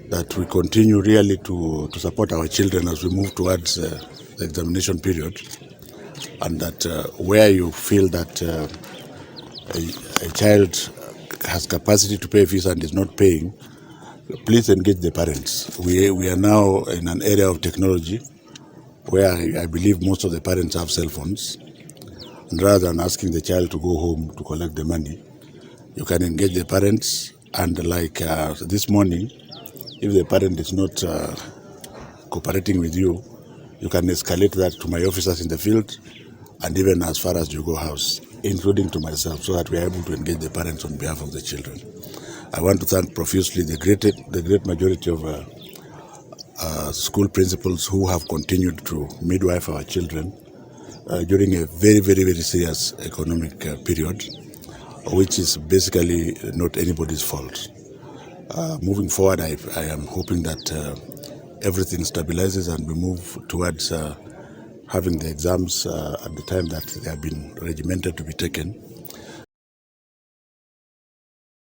that we continue really to support our children as we move towards the examination period, and that where you feel that a child has capacity to pay fees and is not paying, please engage the parents. We are now in an area of technology where I believe most of the parents have cell phones. And rather than asking the child to go home to collect the money, you can engage the parents. And like this morning, if the parent is not cooperating with you, you can escalate that to my officers in the field and even as far as Jugo House, including to myself, so that we are able to engage the parents on behalf of the children. I want to thank profusely the great majority of school principals who have continued to midwife our children during a very, very, very serious economic period, which is basically not anybody's fault. Moving forward, I am hoping that everything stabilizes and we move towards having the exams at the time that they have been regimented to be taken.